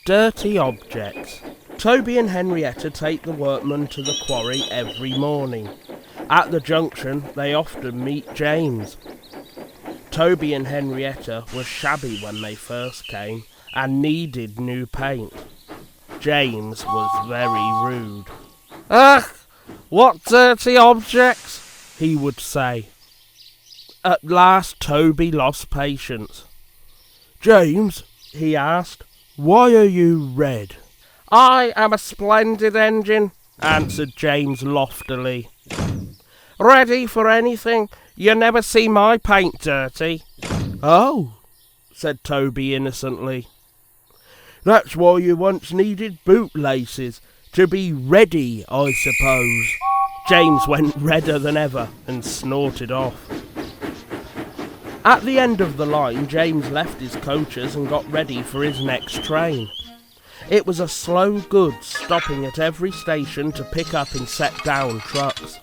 Dirty objects. Toby and Henrietta take the workmen to the quarry every morning. At the junction, they often meet James. Toby and Henrietta were shabby when they first came and needed new paint. James was very rude. "Ugh, what dirty objects," he would say. At last Toby lost patience. "James," he asked, "why are you red?" "I am a splendid engine," answered James loftily. "Ready for anything. You never see my paint dirty." "Oh," said Toby innocently. "That's why you once needed bootlaces, to be ready, I suppose." James went redder than ever and snorted off. At the end of the line, James left his coaches and got ready for his next train. It was a slow goods stopping at every station to pick up and set down trucks.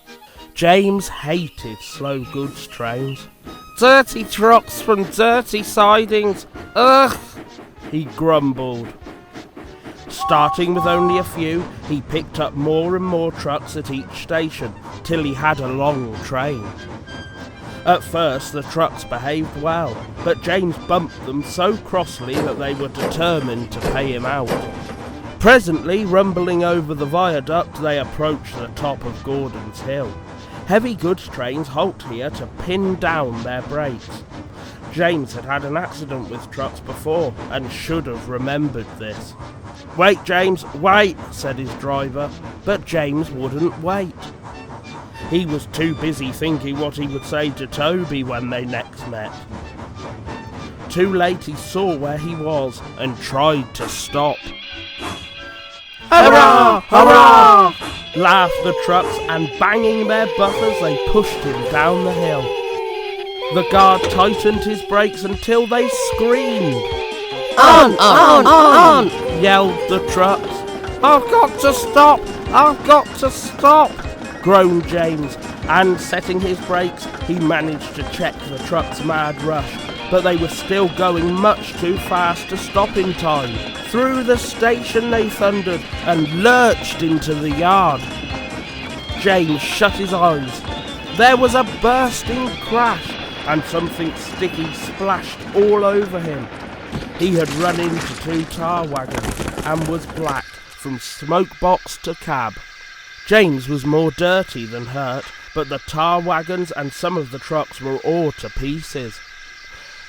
James hated slow goods trains. "Dirty trucks from dirty sidings, ugh," he grumbled. Starting with only a few, he picked up more and more trucks at each station, till he had a long train. At first the trucks behaved well, but James bumped them so crossly that they were determined to pay him out. Presently, rumbling over the viaduct, they approached the top of Gordon's Hill. Heavy goods trains halt here to pin down their brakes. James had had an accident with trucks before and should have remembered this. "Wait, James, wait," said his driver, but James wouldn't wait. He was too busy thinking what he would say to Toby when they next met. Too late he saw where he was and tried to stop. "Hurrah! Hurrah!" laughed the trucks, and banging their buffers they pushed him down the hill. The guard tightened his brakes until they screamed. On, yelled the trucks. "I've got to stop! I've got to stop!" groaned James, and setting his brakes, he managed to check the truck's mad rush, but they were still going much too fast to stop in time. Through the station they thundered and lurched into the yard. James shut his eyes. There was a bursting crash, and something sticky splashed all over him. He had run into 2 tar wagons and was black from smoke box to cab. James was more dirty than hurt, but the tar wagons and some of the trucks were all to pieces.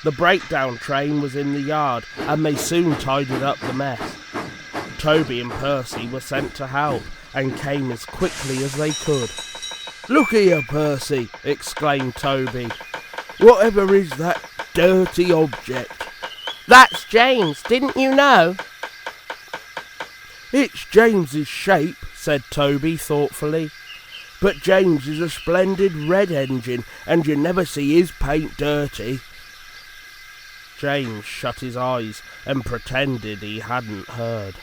The breakdown train was in the yard, and they soon tidied up the mess. Toby and Percy were sent to help, and came as quickly as they could. "Look here, Percy," exclaimed Toby. "Whatever is that dirty object?" "That's James, didn't you know?" "It's James's shape," said Toby thoughtfully. "But James is a splendid red engine, and you never see his paint dirty." James shut his eyes and pretended he hadn't heard.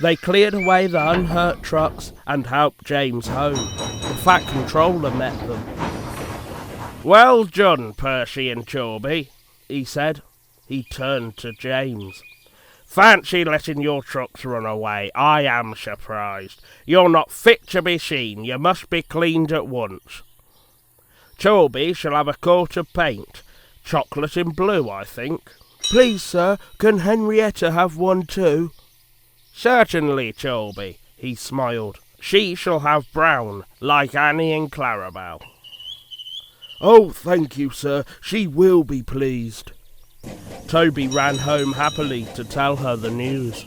They cleared away the unhurt trucks and helped James home. The Fat Controller met them. "Well done, Percy and Toby," he said. He turned to James. "Fancy letting your trucks run away. I am surprised. You're not fit to be seen. You must be cleaned at once. Toby shall have a coat of paint. Chocolate and blue, I think." "Please, sir, can Henrietta have one too?" "Certainly, Toby," he smiled. "She shall have brown, like Annie and Clarabelle." "Oh, thank you, sir. She will be pleased." Toby ran home happily to tell her the news.